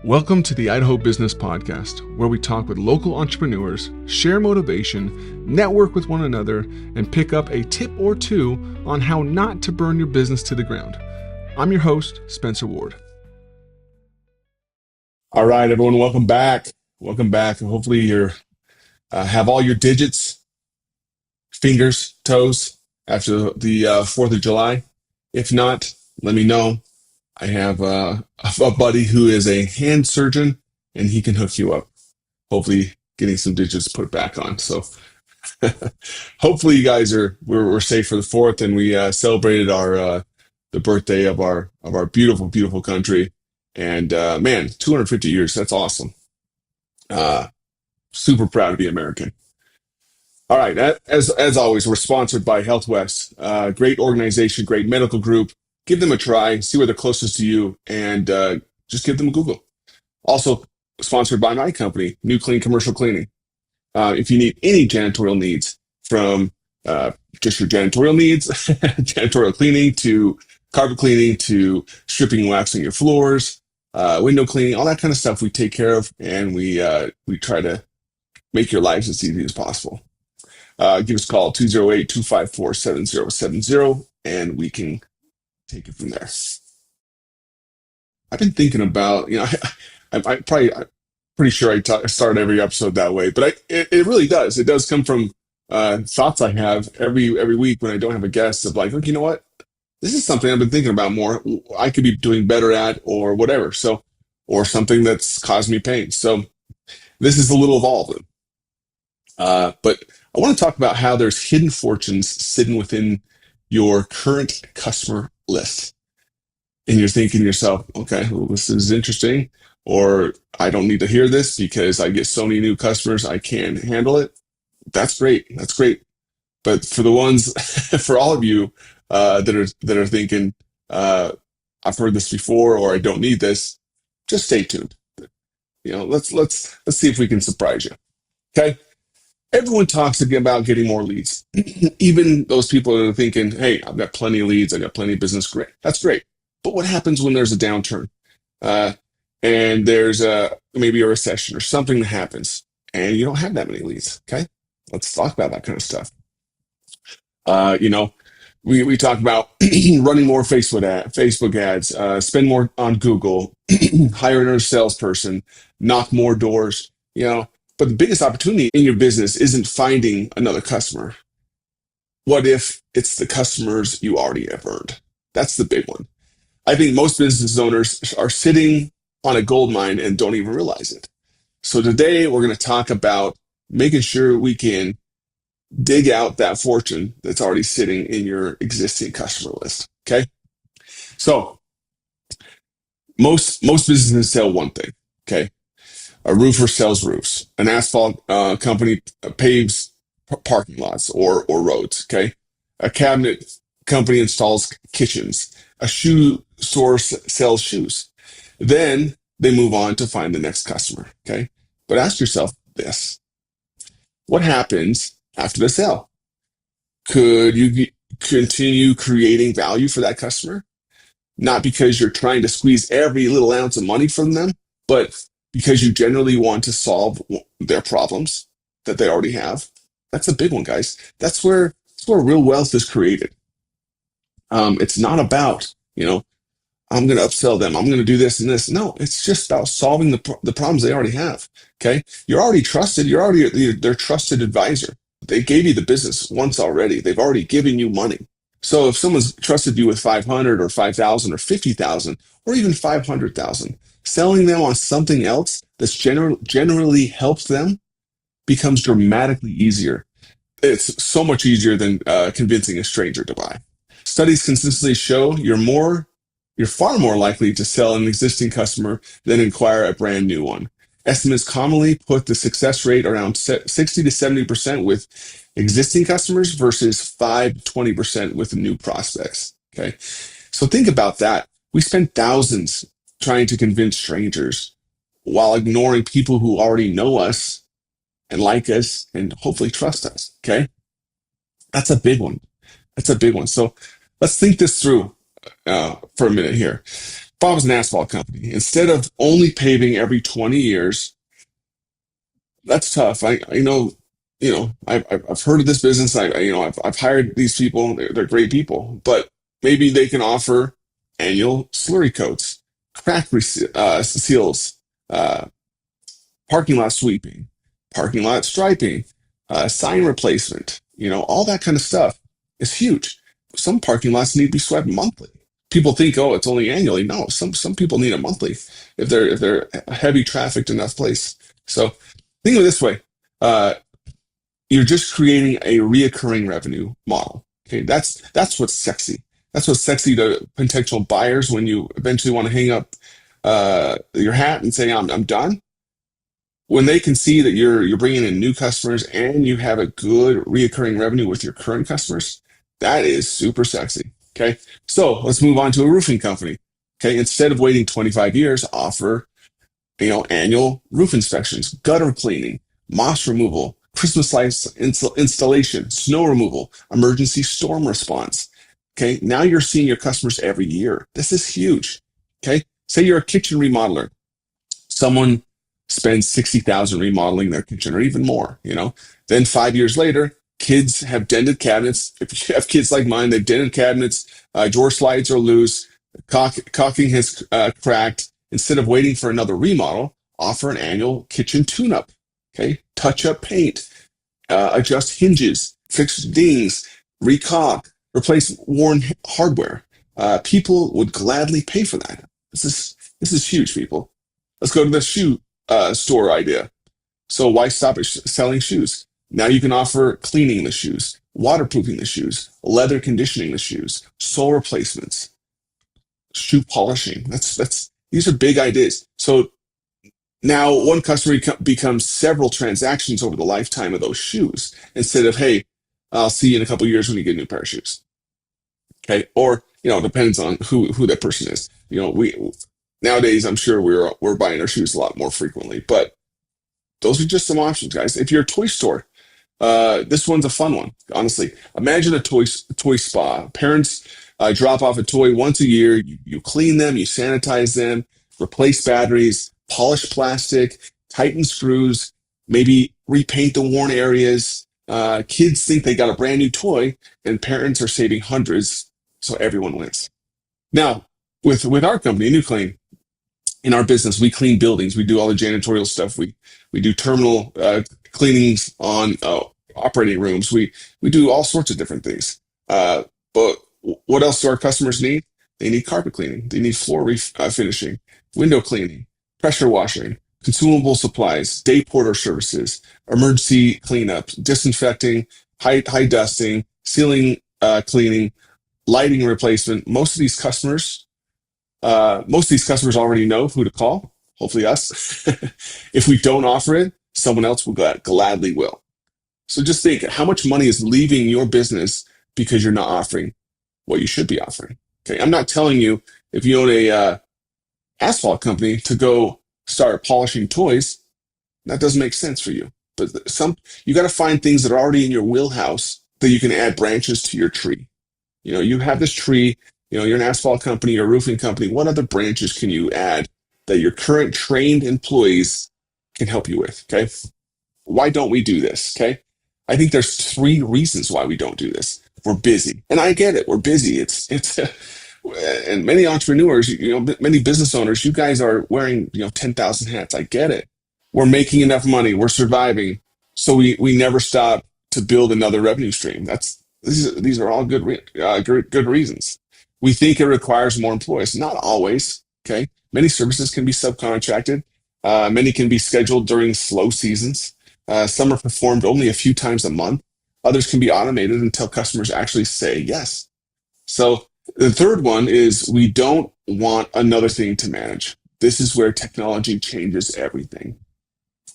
Welcome to the Idaho Business Podcast, where we talk with local entrepreneurs, share motivation, network with one another, and pick up a tip or two on how not to burn your business to the ground. I'm your host, Spencer Ward. All right, everyone, welcome back. Welcome back. Hopefully you have all your digits, fingers, toes after the 4th of July. If not, let me know. I have a buddy who is a hand surgeon, and he can hook you up. Hopefully, getting some digits put back on. So, hopefully, you guys we're safe for the 4th, and we celebrated the birthday of our beautiful, beautiful country. And man, 250 years. That's awesome. Super proud to be American. All right, as always, we're sponsored by Health West. Great organization, great medical group. Give them a try, see where they're closest to you, and just give them a Google. Also sponsored by my company, New Clean Commercial Cleaning. If you need any janitorial needs, from just your janitorial needs, janitorial cleaning to carpet cleaning to stripping and waxing your floors, window cleaning, all that kind of stuff we take care of, and we try to make your lives as easy as possible. Give us a call, 208-254-7070, and we can take it from there. I've been thinking about, I'm pretty sure I start every episode that way, but it really does. It does come from thoughts I have every week when I don't have a guest of like, look, you know what? This is something I've been thinking about more. I could be doing better at, or whatever. So, or something that's caused me pain. So this is a little evolving. But I want to talk about how there's hidden fortunes sitting within your current customer list. And you're thinking to yourself, okay, well, this is interesting, or I don't need to hear this because I get so many new customers, I can't handle it. That's great. That's great. But for the ones, for all of you that are thinking, I've heard this before, or I don't need this, just stay tuned. Let's see if we can surprise you. Okay. Everyone talks about getting more leads. Even those people that are thinking, hey, I've got plenty of leads, I've got plenty of business. Great. That's great. But what happens when there's a downturn and there's maybe a recession or something that happens and you don't have that many leads? Okay. Let's talk about that kind of stuff. We talk about running more Facebook ads, spend more on Google, hire another salesperson, knock more doors, But the biggest opportunity in your business isn't finding another customer. What if it's the customers you already have earned? That's the big one. I think most business owners are sitting on a gold mine and don't even realize it. So today we're going to talk about making sure we can dig out that fortune that's already sitting in your existing customer list. Okay. So most businesses sell one thing. Okay. A roofer sells roofs. An asphalt company paves parking lots or roads. Okay. A cabinet company installs kitchens. A shoe store sells shoes. Then they move on to find the next customer. Okay. But ask yourself this: what happens after the sale? Could you continue creating value for that customer? Not because you're trying to squeeze every little ounce of money from them, but because you generally want to solve their problems that they already have. That's a big one, guys. That's where real wealth is created. It's not about, I'm going to upsell them, I'm going to do this and this. No, it's just about solving the problems they already have. Okay. You're already trusted. You're already their trusted advisor. They gave you the business once already. They've already given you money. So if someone's trusted you with 500 or 5,000 or 50,000 or even 500,000, selling them on something else that's generally helps them becomes dramatically easier. It's so much easier than convincing a stranger to buy. Studies consistently show you're far more likely to sell an existing customer than acquire a brand new one. Estimates commonly put the success rate around 60 to 70% with existing customers versus 5 to 20% with new prospects. Okay. So think about that. We spend thousands trying to convince strangers while ignoring people who already know us and like us and hopefully trust us. Okay. That's a big one. That's a big one. So let's think this through for a minute here. if I was an asphalt company, instead of only paving every 20 years, that's tough. I know, I've heard of this business. I've hired these people. They're great people, but maybe they can offer annual slurry coats, seals, uh, parking lot sweeping, parking lot striping, sign replacement, all that kind of stuff is huge. Some parking lots need to be swept monthly. People think, oh, it's only annually. No, some people need it monthly if they're a heavy trafficked enough place. So think of it this way. Uh, you're just creating a reoccurring revenue model. Okay, that's what's sexy. That's what's sexy to potential buyers when you eventually want to hang up your hat and say, I'm done. When they can see that you're bringing in new customers and you have a good reoccurring revenue with your current customers, that is super sexy. Okay, so let's move on to a roofing company. Okay, instead of waiting 25 years, offer annual roof inspections, gutter cleaning, moss removal, Christmas lights installation, snow removal, emergency storm response. Okay, now you're seeing your customers every year. This is huge. Okay, say you're a kitchen remodeler. Someone spends 60,000 remodeling their kitchen or even more, Then 5 years later, kids have dented cabinets. If you have kids like mine, they've dented cabinets, drawer slides are loose, caulking has cracked. Instead of waiting for another remodel, offer an annual kitchen tune-up. Okay, touch up paint, adjust hinges, fix dings, recaulk, replace worn hardware. People would gladly pay for that. This is huge, people. Let's go to the shoe store idea. So why stop at selling shoes? Now you can offer cleaning the shoes, waterproofing the shoes, leather conditioning the shoes, sole replacements, shoe polishing. That's these are big ideas. So now one customer becomes several transactions over the lifetime of those shoes instead of, hey, I'll see you in a couple of years when you get a new pair of shoes. Okay. Or, it depends on who that person is. We nowadays I'm sure we're buying our shoes a lot more frequently, but those are just some options, guys. If you're a toy store, this one's a fun one, honestly. Imagine a toy spa. Parents drop off a toy once a year. You clean them, you sanitize them, replace batteries, polish plastic, tighten screws, maybe repaint the worn areas. Kids think they got a brand new toy, and parents are saving hundreds, so everyone wins. Now, with our company, New Clean, in our business, we clean buildings. We do all the janitorial stuff. We do terminal cleanings on operating rooms. We do all sorts of different things. But what else do our customers need? They need carpet cleaning. They need floor finishing, window cleaning, pressure washing, consumable supplies, day porter services, emergency cleanup, disinfecting, high dusting, ceiling cleaning, lighting replacement. Most of these customers already know who to call, hopefully us. If we don't offer it, someone else will gladly will. So just think how much money is leaving your business because you're not offering what you should be offering. Okay, I'm not telling you if you own a asphalt company to go start polishing toys. That doesn't make sense for you. But you got to find things that are already in your wheelhouse that you can add branches to your tree. You have this tree. You're an asphalt company, you're a roofing company. What other branches can you add that your current trained employees can help you with? Okay. Why don't we do this? Okay. I think there's 3 reasons why we don't do this. We're busy. And I get it. We're busy. And many entrepreneurs, many business owners, you guys are wearing, 10,000 hats. I get it. We're making enough money. We're surviving. So we never stop to build another revenue stream. These are all good reasons. We think it requires more employees. Not always. Okay. Many services can be subcontracted. Many can be scheduled during slow seasons. Some are performed only a few times a month. Others can be automated until customers actually say yes. So the third one is we don't want another thing to manage. This is where technology changes everything.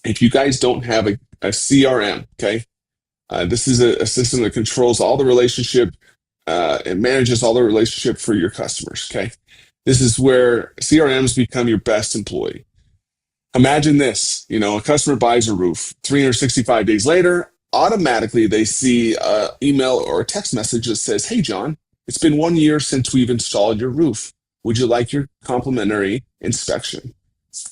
If you guys don't have a CRM, okay, this is a system that controls all the relationship and manages all the relationship for your customers, okay? This is where CRMs become your best employee. Imagine this, a customer buys a roof. 365 days later, automatically they see an email or a text message that says, hey, John, it's been 1 year since we've installed your roof. Would you like your complimentary inspection?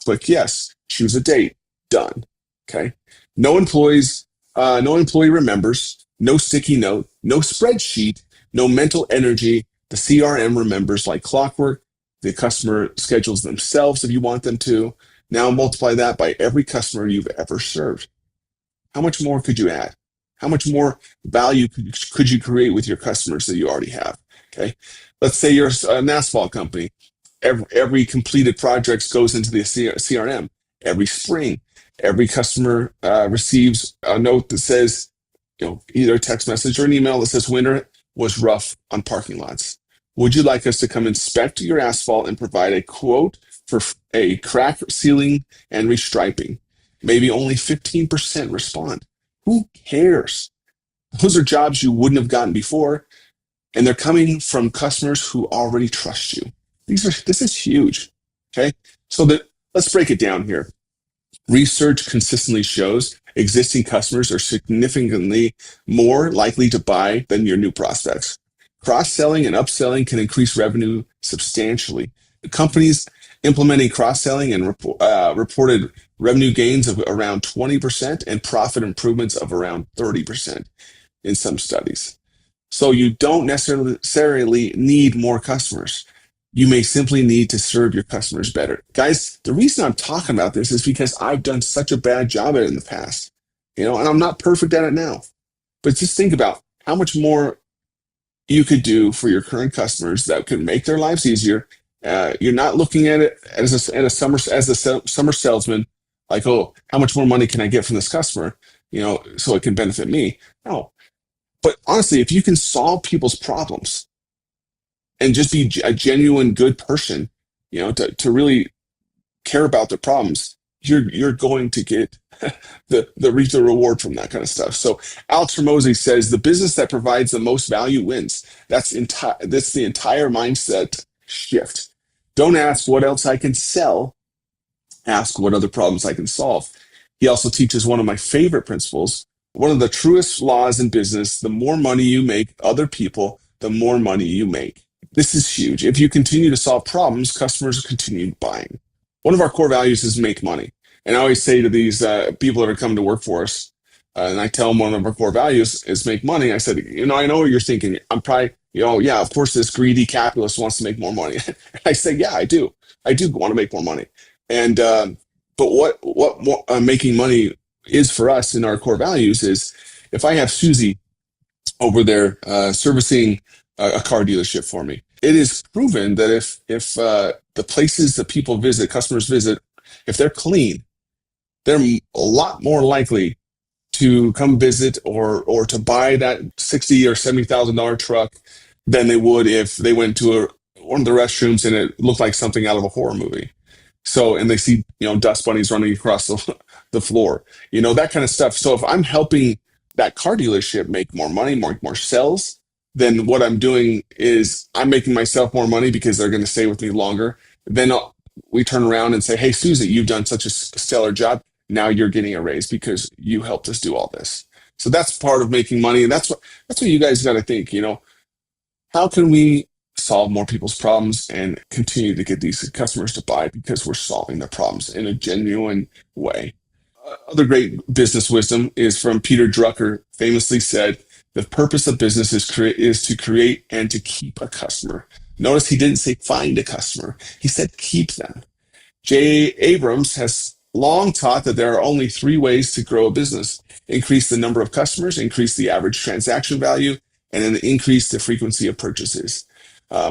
Click yes. Choose a date. Done. Okay. No employees, no employee remembers, no sticky note, no spreadsheet, no mental energy. The CRM remembers like clockwork. The customer schedules themselves if you want them to. Now multiply that by every customer you've ever served. How much more could you add? How much more value could you create with your customers that you already have? Okay. Let's say you're an asphalt company. Every completed project goes into the CRM every spring. Every customer receives a note that says, either a text message or an email that says winter was rough on parking lots. Would you like us to come inspect your asphalt and provide a quote for a crack sealing and restriping? Maybe only 15% respond. Who cares? Those are jobs you wouldn't have gotten before, and they're coming from customers who already trust you. This is huge. Okay. So let's break it down here. Research consistently shows existing customers are significantly more likely to buy than your new prospects. Cross-selling and upselling can increase revenue substantially. Companies implementing cross-selling and reported revenue gains of around 20% and profit improvements of around 30% in some studies. So you don't necessarily need more customers. You may simply need to serve your customers better. Guys, the reason I'm talking about this is because I've done such a bad job at it in the past, and I'm not perfect at it now. But just think about how much more you could do for your current customers that could make their lives easier. You're not looking at it as a summer salesman, like, oh, how much more money can I get from this customer, so it can benefit me. No. But honestly, if you can solve people's problems and just be a genuine good person, to really care about their problems, you're going to get reap the reward from that kind of stuff. So Alex Hormozi says the business that provides the most value wins. That's the entire mindset shift. Don't ask what else I can sell. Ask what other problems I can solve. He also teaches one of my favorite principles. One of the truest laws in business: the more money you make other people, the more money you make. This is huge. If you continue to solve problems, customers continue buying. One of our core values is make money. And I always say to these people that are coming to work for us, and I tell them one of our core values is make money. I said, I know what you're thinking. I'm probably, yeah, of course this greedy capitalist wants to make more money. I say, yeah, I do. I do want to make more money. And but what more, making money is for us in our core values is, if I have Susie over there servicing a car dealership for me, it is proven that if the places that people visit, customers visit, if they're clean, they're a lot more likely to come visit or to buy that $60,000 or $70,000 truck than they would if they went to one of the restrooms and it looked like something out of a horror movie. So, and they see, dust bunnies running across the floor, that kind of stuff. So if I'm helping that car dealership make more money, more sales, then what I'm doing is I'm making myself more money because they're going to stay with me longer. Then we turn around and say, hey, Susie, you've done such a stellar job. Now you're getting a raise because you helped us do all this. So that's part of making money. And that's what you guys got to think, how can we solve more people's problems and continue to get these customers to buy because we're solving their problems in a genuine way. Other great business wisdom is from Peter Drucker, famously said, the purpose of business is to create and to keep a customer. Notice he didn't say find a customer. He said keep them. J. Abrams has long taught that there are only 3 ways to grow a business: increase the number of customers, increase the average transaction value, and then increase the frequency of purchases.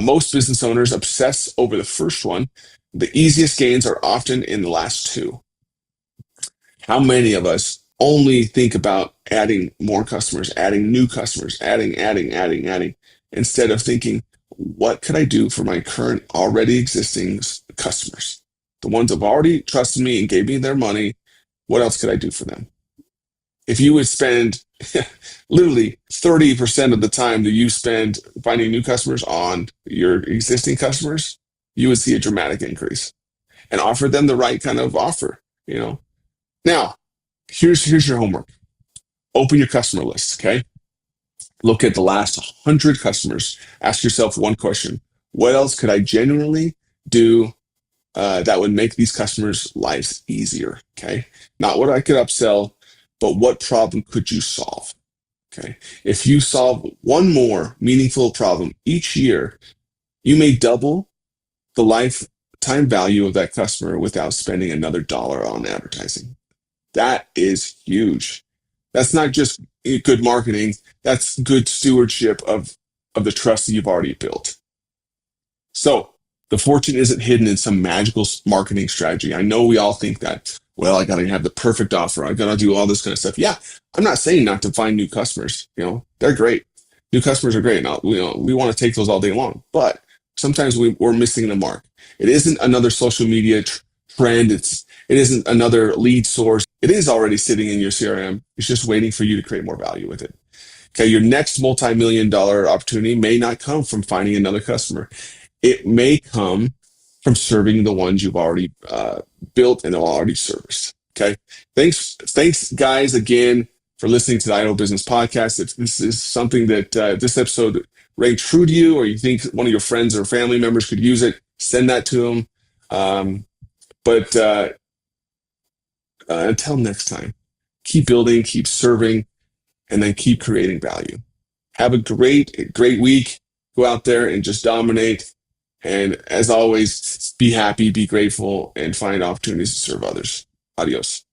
Most business owners obsess over the first one. The easiest gains are often in the last 2. How many of us only think about adding more customers, adding new customers, adding, instead of thinking, what could I do for my current already existing customers? The ones who have already trusted me and gave me their money, what else could I do for them? If you would spend literally 30% of the time that you spend finding new customers on your existing customers, you would see a dramatic increase, and offer them the right kind of offer, Now, here's your homework. Open your customer list, okay? Look at the last 100 customers. Ask yourself one question. What else could I genuinely do that would make these customers' lives easier? Okay. Not what I could upsell, but what problem could you solve? Okay. If you solve one more meaningful problem each year, you may double the lifetime value of that customer without spending another dollar on advertising. That is huge. That's not just good marketing. That's good stewardship of the trust that you've already built. So the fortune isn't hidden in some magical marketing strategy. I know we all think that, well, I got to have the perfect offer. I got to do all this kind of stuff. Yeah, I'm not saying not to find new customers. They're great. New customers are great. Now, we want to take those all day long, but sometimes we're missing the mark. It isn't another social media trend. It isn't another lead source. It is already sitting in your CRM. It's just waiting for you to create more value with it. Okay, your next multi-million-dollar opportunity may not come from finding another customer. It may come from serving the ones you've already built and already serviced. Okay. Thanks, guys, again for listening to the Idaho Business Podcast. If this is something that this episode rang true to you, or you think one of your friends or family members could use it, send that to them. But until next time, keep building, keep serving, and then keep creating value. Have a great week. Go out there and just dominate. And as always, be happy, be grateful, and find opportunities to serve others. Adios.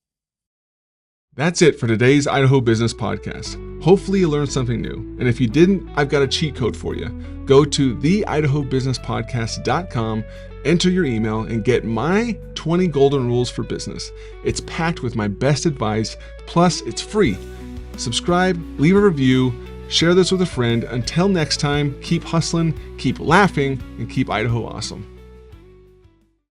That's it for today's Idaho Business Podcast. Hopefully you learned something new. And if you didn't, I've got a cheat code for you. Go to theidahobusinesspodcast.com, enter your email, and get my 20 golden rules for business. It's packed with my best advice, plus it's free. Subscribe, leave a review, share this with a friend. Until next time, keep hustling, keep laughing, and keep Idaho awesome.